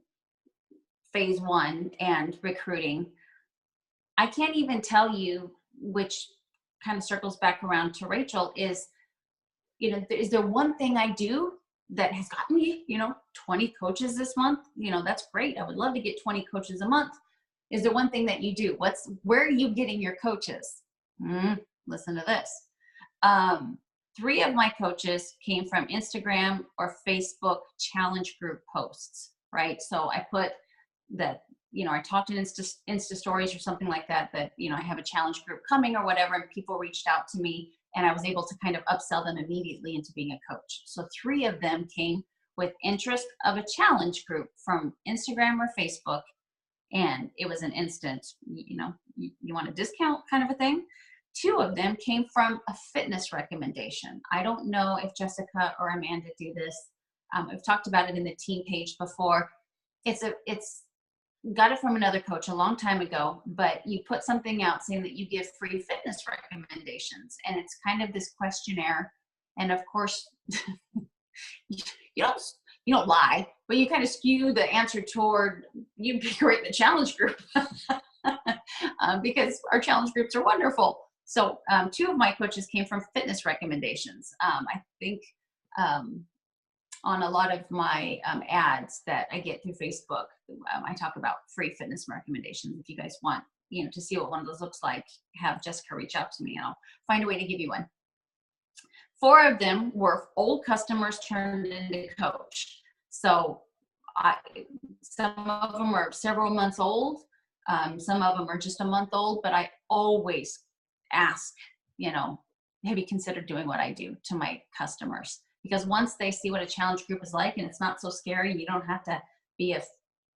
phase 1 and recruiting, I can't even tell you, which kind of circles back around to Rachel, is, is there one thing I do that has gotten me, 20 coaches this month? That's great. I would love to get 20 coaches a month. Is there one thing that you do? Where are you getting your coaches? Listen to this. 3 of my coaches came from Instagram or Facebook challenge group posts, right? So I put that, I talked in Insta stories or something like that, I have a challenge group coming or whatever, and people reached out to me and I was able to kind of upsell them immediately into being a coach. So 3 of them came with interest of a challenge group from Instagram or Facebook. And it was an instant, you want a discount kind of a thing. 2 of them came from a fitness recommendation. I don't know if Jessica or Amanda do this. I've talked about it in the team page before. It's got it from another coach a long time ago, but you put something out saying that you give free fitness recommendations. And it's kind of this questionnaire. And of course, you don't lie, but you kind of skew the answer toward you'd be great in the challenge group because our challenge groups are wonderful. So 2 of my coaches came from fitness recommendations. I think on a lot of my ads that I get through Facebook, I talk about free fitness recommendations. If you guys want, to see what one of those looks like, have Jessica reach out to me and I'll find a way to give you one. 4 of them were old customers turned into coach. So some of them are several months old. Some of them are just a month old, but I always ask, have you considered doing what I do to my customers? Because once they see what a challenge group is like, and it's not so scary, you don't have to be a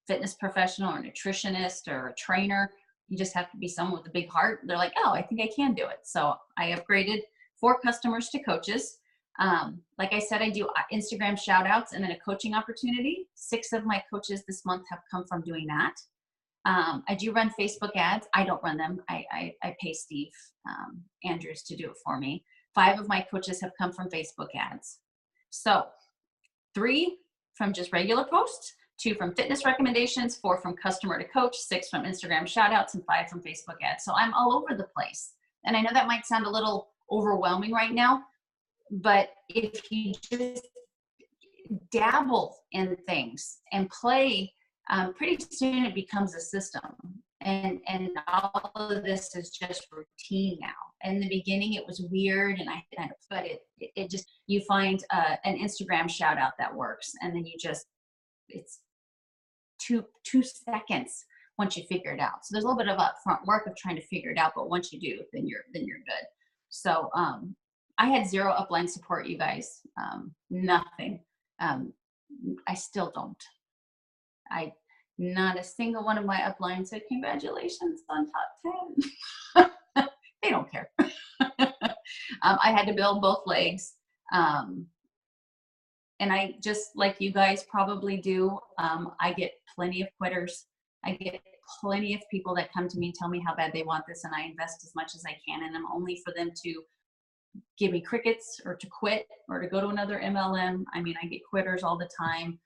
fitness professional or a nutritionist or a trainer. You just have to be someone with a big heart. They're like, oh, I think I can do it. So I upgraded 4 customers to coaches. Like I said, I do Instagram shout outs and then a coaching opportunity. 6 of my coaches this month have come from doing that. I do run Facebook ads. I don't run them. I pay Steve Andrews to do it for me. 5 of my coaches have come from Facebook ads. So 3 from just regular posts, 2 from fitness recommendations, 4 from customer to coach, 6 from Instagram shout outs, and 5 from Facebook ads. So I'm all over the place. And I know that might sound a little overwhelming right now, but if you just dabble in things and play, pretty soon it becomes a system. And all of this is just routine now. In the beginning, it was weird, but it just, you find an Instagram shout out that works, and then it's two seconds once you figure it out. So there's a little bit of upfront work of trying to figure it out, but once you do, then you're good. So I had 0 upline support, you guys. Nothing. I still don't. Not a single one of my uplines said, congratulations on top 10. They don't care. I had to build both legs. And I, just like you guys probably do, I get plenty of quitters. I get plenty of people that come to me and tell me how bad they want this, and I invest as much as I can in them, only for them to give me crickets or to quit or to go to another MLM. I mean, I get quitters all the time.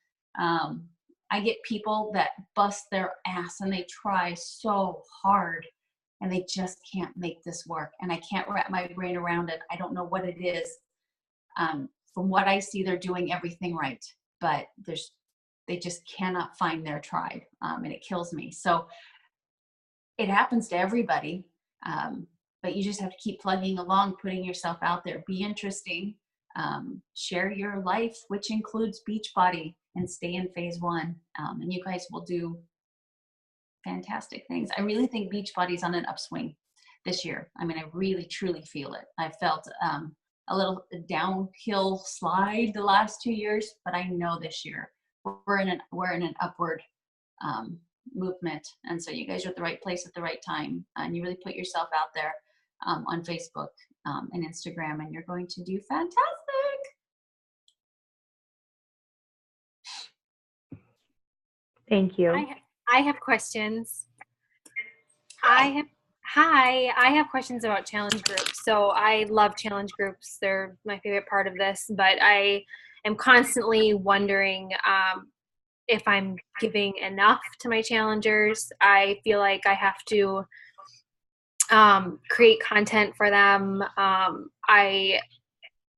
I get people that bust their ass and they try so hard and they just can't make this work. And I can't wrap my brain around it. I don't know what it is, From what I see, they're doing everything right, but they just cannot find their tribe, and it kills me. So it happens to everybody, but you just have to keep plugging along, putting yourself out there, be interesting, share your life, which includes Beachbody, and stay in phase one. And you guys will do fantastic things. I really think Beachbody's on an upswing this year. I mean, I really, truly feel it. I felt a little downhill slide the last 2 years, but I know this year we're in an upward movement. And so you guys are at the right place at the right time, and you really put yourself out there on Facebook and Instagram, and you're going to do fantastic. Thank you. I have questions. I have questions about challenge groups. So I love challenge groups. They're my favorite part of this, but I am constantly wondering if I'm giving enough to my challengers. I feel like I have to create content for them. I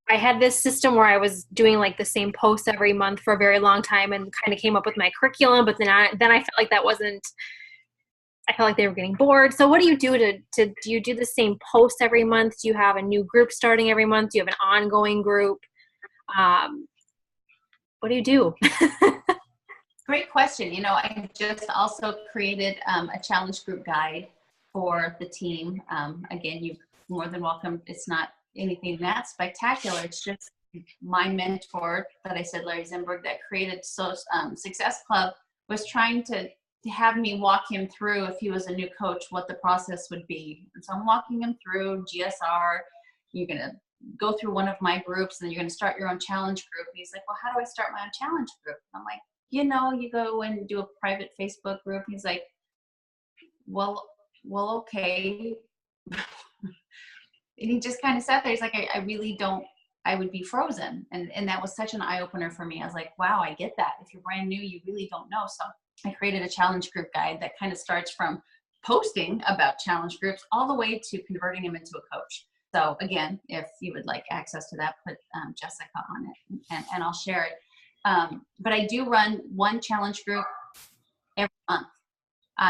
had this system where I was doing like the same posts every month for a very long time and kind of came up with my curriculum, but then I felt like I felt like they were getting bored. So what do you do do you do the same post every month? Do you have a new group starting every month? Do you have an ongoing group? What do you do? Great question. You know, I just also created a challenge group guide for the team. Again, you're more than welcome. It's not anything that spectacular. It's just my mentor that I said, Larry Zimberg, that created Success Club, was trying to have me walk him through, if he was a new coach, what the process would be. And so I'm walking him through GSR. You're going to go through one of my groups, and then you're going to start your own challenge group. And he's like, well, how do I start my own challenge group? And I'm like, you go and do a private Facebook group. He's like, well, okay. And he just kind of sat there. He's like, I really don't, I would be frozen. And that was such an eye opener for me. I was like, wow, I get that. If you're brand new, you really don't know. So I created a challenge group guide that kind of starts from posting about challenge groups all the way to converting them into a coach. So again, if you would like access to that, put Jessica on it and I'll share it. But I do run one challenge group every month.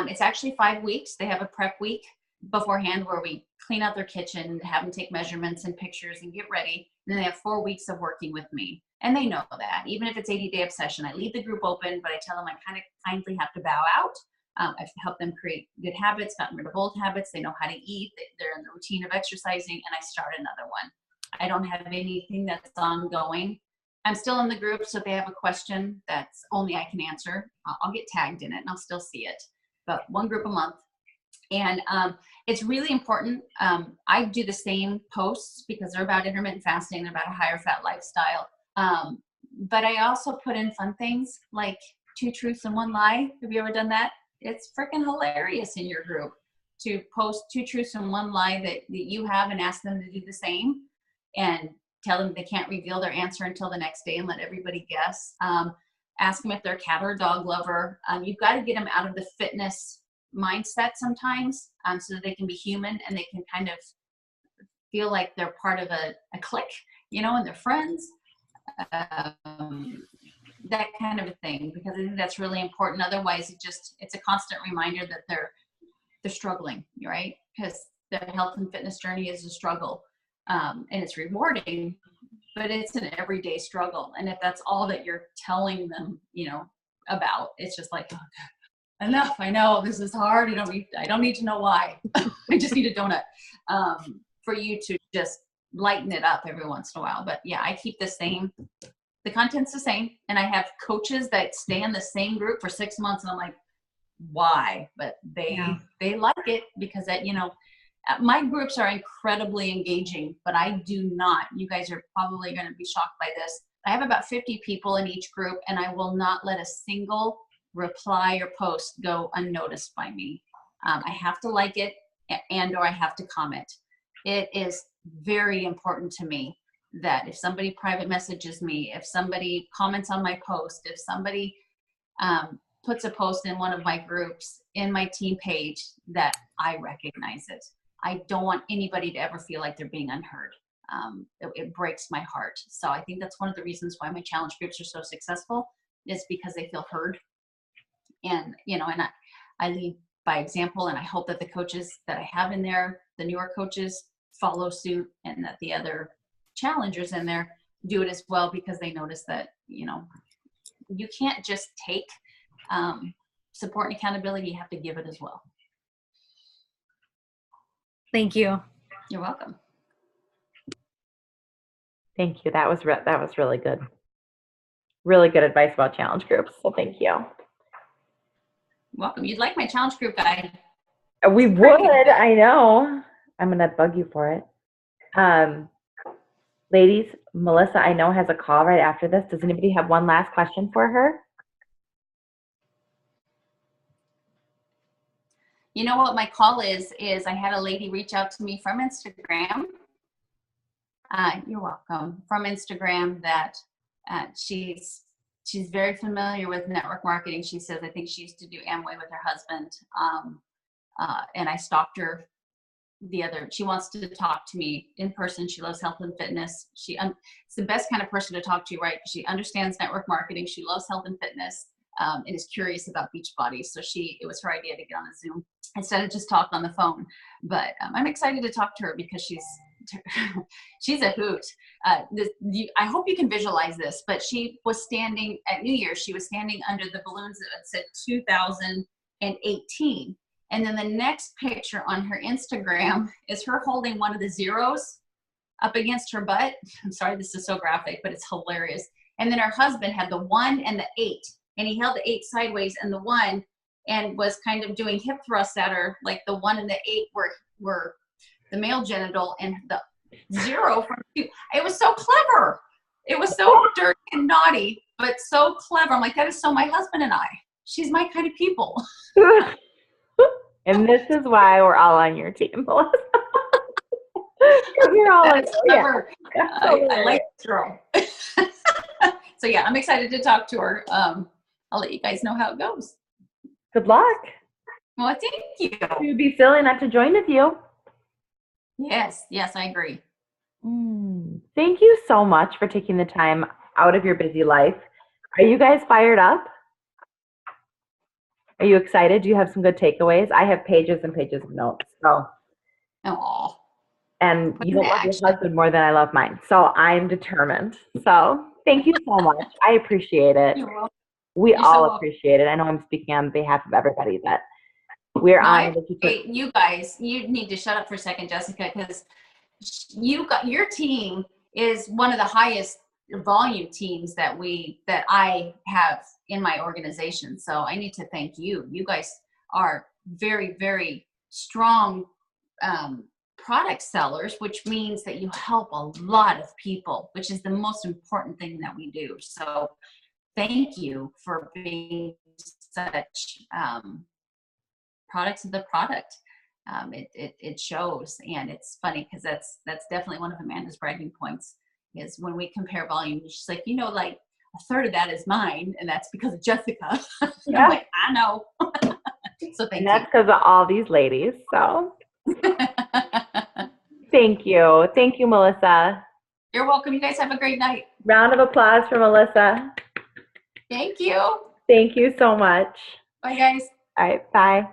It's actually 5 weeks. They have a prep week beforehand where we clean out their kitchen, have them take measurements and pictures and get ready. And then they have 4 weeks of working with me. And they know that. Even if it's 80-day obsession, I leave the group open, but I tell them I kind of kindly have to bow out. I've helped them create good habits, gotten rid of old habits. They know how to eat. They're in the routine of exercising, and I start another one. I don't have anything that's ongoing. I'm still in the group, so if they have a question that's only I can answer, I'll get tagged in it and I'll still see it. But one group a month. And it's really important. I do the same posts because they're about intermittent fasting. They're about a higher fat lifestyle. But I also put in fun things like 2 truths and 1 lie. Have you ever done that? It's freaking hilarious in your group to post 2 truths and 1 lie that you have and ask them to do the same and tell them they can't reveal their answer until the next day and let everybody guess. Ask them if they're a cat or a dog lover. You've got to get them out of the fitness mindset sometimes so that they can be human and they can kind of feel like they're part of a clique, and they're friends. That kind of a thing, because I think that's really important. Otherwise, it's a constant reminder that they're struggling, right? Because their health and fitness journey is a struggle, and it's rewarding, but it's an everyday struggle. And if that's all that you're telling them, about, it's just like, oh, enough. I know this is hard. I don't need to know why. I just need a donut for you to just lighten it up every once in a while. But yeah, I keep the content's the same. And I have coaches that stay in the same group for 6 months. And I'm like, why? But they like it because my groups are incredibly engaging, but I do not. You guys are probably going to be shocked by this. I have about 50 people in each group, and I will not let a single reply or post go unnoticed by me. I have to like it or I have to comment. It is very important to me that if somebody private messages me, if somebody comments on my post, if somebody puts a post in one of my groups in my team page, that I recognize it. I don't want anybody to ever feel like they're being unheard. it breaks my heart. So I think that's one of the reasons why my challenge groups are so successful, is because they feel heard. And, and I lead by example, and I hope that the coaches that I have in there, the newer coaches, follow suit, and that the other challengers in there do it as well, because they notice that, you can't just take support and accountability, you have to give it as well. Thank you. You're welcome. Thank you. That was really good. Really good advice about challenge groups. So thank you. Welcome. You'd like my challenge group guide. We would. I know. I'm going to bug you for it. Ladies, Melissa, I know, has a call right after this. Does anybody have one last question for her? You know what my call is I had a lady reach out to me from Instagram. You're welcome. From Instagram, that she's very familiar with network marketing. She says, I think she used to do Amway with her husband. And I stalked her she wants to talk to me in person. She loves health and fitness. It's the best kind of person to talk to, right? She understands network marketing. She loves health and fitness, and is curious about Beachbody. So it was her idea to get on a Zoom instead of just talk on the phone. But I'm excited to talk to her because she's a hoot. I hope you can visualize this, but she was standing at New Year's. She was standing under the balloons that said 2018. And then the next picture on her Instagram is her holding one of the zeros up against her butt. I'm sorry, this is so graphic, but it's hilarious. And then her husband had the 1 and the 8, and he held the 8 sideways and the 1, and was kind of doing hip thrusts at her, like the 1 and the 8 were the male genital, and the 0 from 2. It was so clever. It was so dirty and naughty, but so clever. I'm like, that is so my husband and I. She's my kind of people. And this is why we're all on your team, Melissa. You're all That's clever. Yeah. I like this girl. So yeah, I'm excited to talk to her. I'll let you guys know how it goes. Good luck. Well, thank you. It would be silly not to join with you. Yes, I agree. Thank you so much for taking the time out of your busy life. Are you guys fired up? Are you excited? Do you have some good takeaways? I have pages and pages of notes. So. Aww. And you don't love your husband more than I love mine. So I'm determined. So thank you so much. I appreciate it. You're welcome. We all appreciate it. I know I'm speaking on behalf of everybody that we're on. You guys, you need to shut up for a second, Jessica, because your team is one of the highest volume teams that I have in my organization. So I need to thank you. You guys are very, very strong product sellers, which means that you help a lot of people, which is the most important thing that we do. So thank you for being such products of the product. It shows, and it's funny because that's definitely one of Amanda's bragging points, is when we compare volume, she's like, like a third of that is mine, and that's because of Jessica. Yeah. I'm like, I know. So thank you. And that's because of all these ladies. So thank you. Thank you, Melissa. You're welcome. You guys have a great night. Round of applause for Melissa. Thank you. Thank you so much. Bye, guys. All right. Bye.